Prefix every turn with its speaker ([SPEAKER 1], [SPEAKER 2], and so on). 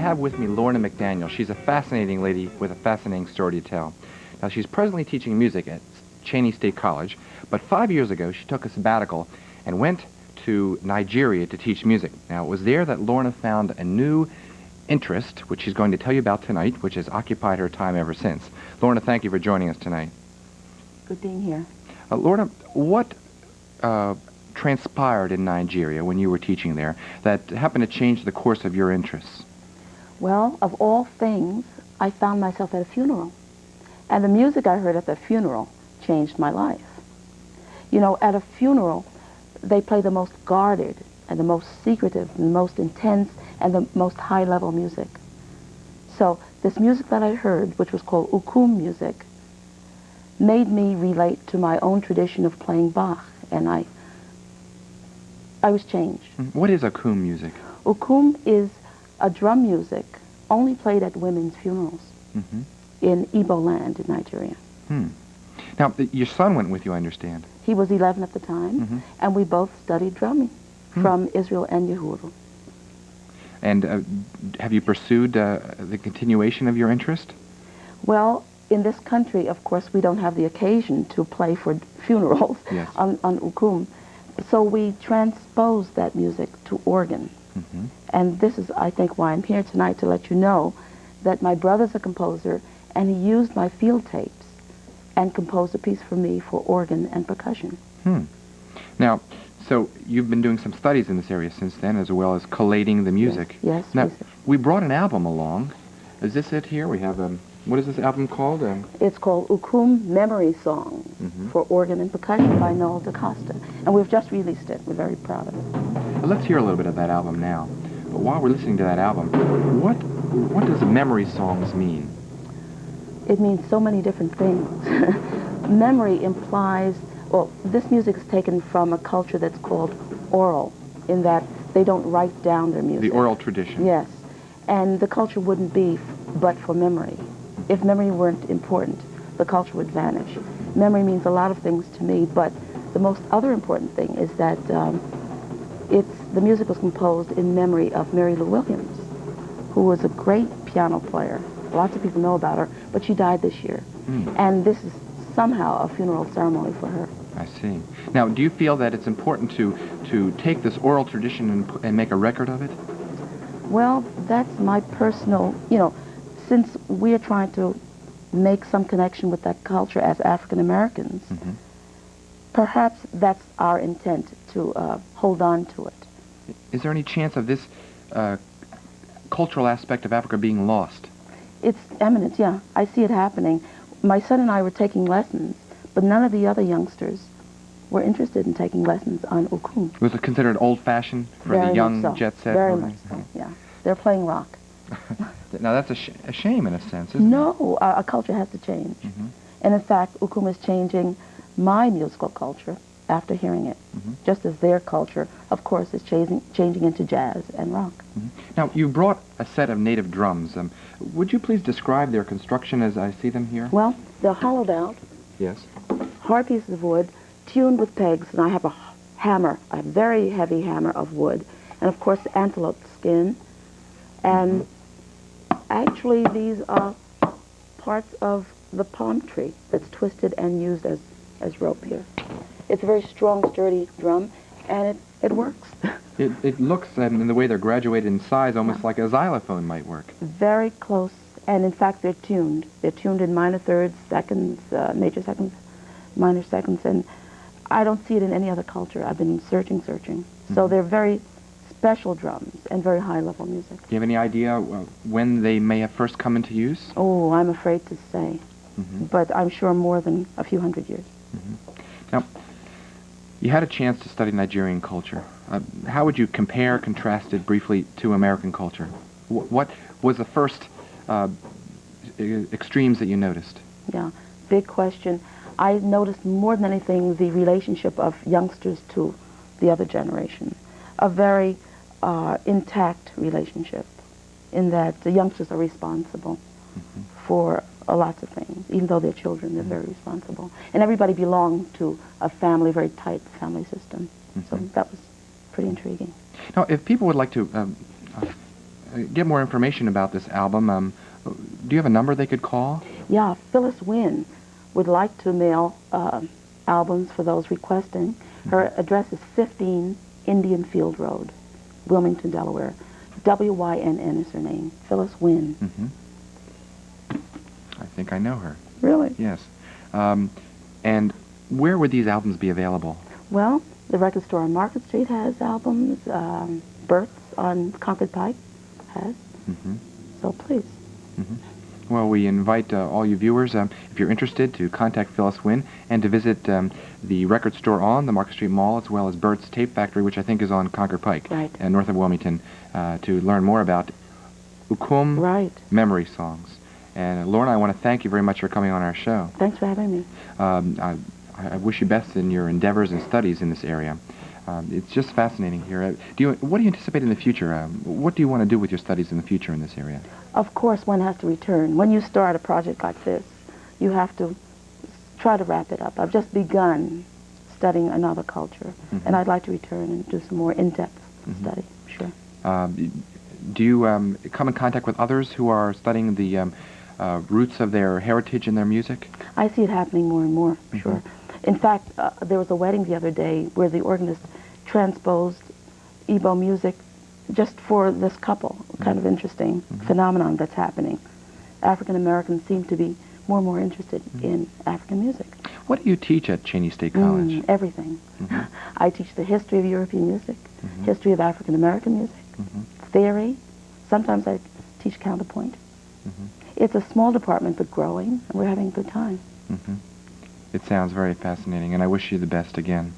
[SPEAKER 1] have with me Lorna McDaniel. She's a fascinating lady with a fascinating story to tell. Now, she's presently teaching music at Cheney State College, but 5 years ago she took a sabbatical and went to Nigeria to teach music. Now, it was there that Lorna found a new interest, which she's going to tell you about tonight, which has occupied her time ever since. Lorna, thank you for joining us tonight.
[SPEAKER 2] Good being here.
[SPEAKER 1] Lorna, what transpired in Nigeria when you were teaching there that happened to change the course of your interests?
[SPEAKER 2] Well, of all things, I found myself at a funeral. And the music I heard at the funeral changed my life. You know, at a funeral, they play the most guarded and the most secretive and the most intense and the most high-level music. So this music that I heard, which was called ukum music, made me relate to my own tradition of playing Bach, and I was changed.
[SPEAKER 1] What is ukum music?
[SPEAKER 2] Ukum is a drum music only played at women's funerals in Igbo land in Nigeria.
[SPEAKER 1] Now, your son went with you, I understand.
[SPEAKER 2] He was 11 at the time, and we both studied drumming from Israel and Yehuda.
[SPEAKER 1] And have you pursued the continuation of your interest?
[SPEAKER 2] Well, in this country, of course, we don't have the occasion to play for funerals on ukum. So we transposed that music to organ. And this is, I think, why I'm here tonight, to let you know that my brother's a composer, and he used my field tapes and composed a piece for me for organ and percussion.
[SPEAKER 1] Now, so you've been doing some studies in this area since then, as well as collating the music.
[SPEAKER 2] Yes.
[SPEAKER 1] Now, we brought an album along. Is this it here? We have, what is this album called?
[SPEAKER 2] It's called Ukum Memory Songs for Organ and Percussion by Noel DaCosta. And we've just released it. We're very proud of it.
[SPEAKER 1] Let's hear a little bit of that album now. But while we're listening to that album, what does memory songs mean?
[SPEAKER 2] It means so many different things. Memory implies, well, this music is taken from a culture that's called oral, in that they don't write down their music.
[SPEAKER 1] The oral tradition.
[SPEAKER 2] Yes. And the culture wouldn't be but for memory. If memory weren't important, the culture would vanish. Memory means a lot of things to me, but the most other important thing is that the music was composed in memory of Mary Lou Williams, who was a great piano player. Lots of people know about her, but she died this year. And this is somehow a funeral ceremony for her.
[SPEAKER 1] I see. Now, do you feel that it's important to take this oral tradition and make a record of it?
[SPEAKER 2] Well, that's my personal, since we're trying to make some connection with that culture as African Americans, perhaps that's our intent, to hold on to it.
[SPEAKER 1] Is there any chance of this cultural aspect of Africa being lost?
[SPEAKER 2] It's eminent, yeah. I see it happening. My son and I were taking lessons, but none of the other youngsters were interested in taking lessons on ukum.
[SPEAKER 1] Was it considered old-fashioned for
[SPEAKER 2] Very
[SPEAKER 1] the young
[SPEAKER 2] much so.
[SPEAKER 1] jet set?
[SPEAKER 2] Very much so, yeah. They're playing rock.
[SPEAKER 1] Now, that's a shame in a sense, isn't it?
[SPEAKER 2] No, a culture has to change. And in fact, ukum is changing my musical culture after hearing it, just as their culture, of course, is changing into jazz and rock.
[SPEAKER 1] Now, you brought a set of native drums. Would you please describe their construction as I see them here?
[SPEAKER 2] Well, they're hollowed out.
[SPEAKER 1] Yes.
[SPEAKER 2] Hard pieces of wood, tuned with pegs, and I have a hammer, a very heavy hammer of wood, and of course antelope skin. And actually these are parts of the palm tree that's twisted and used as rope here. It's a very strong, sturdy drum, and it works.
[SPEAKER 1] It looks, in the way they're graduated in size, almost like a xylophone might work.
[SPEAKER 2] Very close, and in fact they're tuned. They're tuned in minor thirds, seconds, major seconds, minor seconds, and I don't see it in any other culture. I've been searching. So they're very special drums and very high-level music.
[SPEAKER 1] Do you have any idea when they may have first come into use?
[SPEAKER 2] Oh, I'm afraid to say, but I'm sure more than a few hundred years.
[SPEAKER 1] Now, you had a chance to study Nigerian culture. How would you compare, contrast it briefly to American culture? What was the first extremes that you noticed?
[SPEAKER 2] Yeah, big question. I noticed more than anything the relationship of youngsters to the other generation. A very intact relationship, in that the youngsters are responsible for lots of things. Even though they're children, they're very responsible. And everybody belonged to a family, very tight family system. So that was pretty intriguing.
[SPEAKER 1] Now, if people would like to get more information about this album, do you have a number they could call?
[SPEAKER 2] Yeah, Phyllis Wynn would like to mail albums for those requesting. Her address is 15 Indian Field Road, Wilmington, Delaware. WYNN is her name, Phyllis Wynn.
[SPEAKER 1] I think I know her.
[SPEAKER 2] Really?
[SPEAKER 1] Yes. And where would these albums be available?
[SPEAKER 2] Well, the record store on Market Street has albums. Bert's on Concord Pike has. So please.
[SPEAKER 1] Well, we invite all you viewers, if you're interested, to contact Phyllis Wynn and to visit the record store on the Market Street Mall, as well as Bert's Tape Factory, which I think is on Concord Pike,
[SPEAKER 2] Right.
[SPEAKER 1] North of Wilmington, to learn more about Ukum
[SPEAKER 2] Right.
[SPEAKER 1] memory songs. And Lorna, I want to thank you very much for coming on our show.
[SPEAKER 2] Thanks for having me.
[SPEAKER 1] I wish you best in your endeavors and studies in this area. It's just fascinating here. What do you anticipate in the future? What do you want to do with your studies in the future in this area?
[SPEAKER 2] Of course, one has to return. When you start a project like this, you have to try to wrap it up. I've just begun studying another culture, and I'd like to return and do some more in-depth study, sure.
[SPEAKER 1] Do you come in contact with others who are studying the roots of their heritage and their music?
[SPEAKER 2] I see it happening more and more, sure. In fact, there was a wedding the other day where the organist transposed Igbo music just for this couple. Kind of interesting phenomenon that's happening. African Americans seem to be more and more interested in African music.
[SPEAKER 1] What do you teach at Cheney State College?
[SPEAKER 2] Everything. I teach the history of European music, history of African American music, theory. Sometimes I teach counterpoint. It's a small department, but growing, and we're having a good time.
[SPEAKER 1] It sounds very fascinating, and I wish you the best again.